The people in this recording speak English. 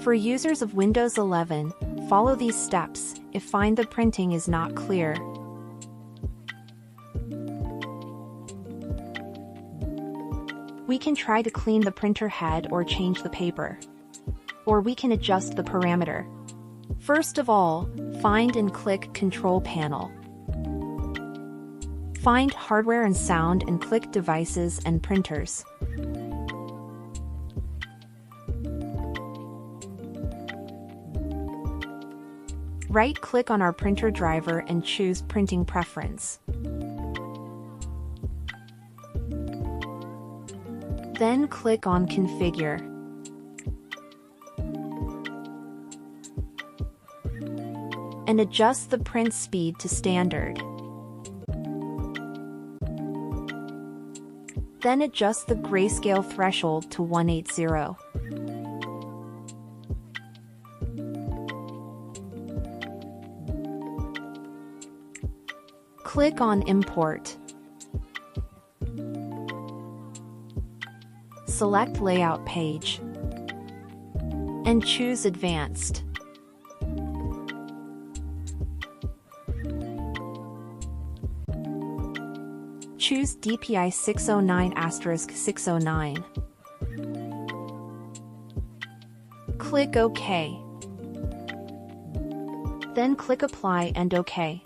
For users of Windows 11, follow these steps if find the printing is not clear. We can try to clean the printer head or change the paper. Or we can adjust the parameter. First of all, find and click Control Panel. Find Hardware and Sound and click Devices and Printers. Right-click on our printer driver and choose Printing Preference. Then click on Configure. And adjust the print speed to standard. Then adjust the grayscale threshold to 180. Click on Import. Select Layout Page. And choose Advanced. Choose DPI 609*609. Click OK. Then click Apply and OK.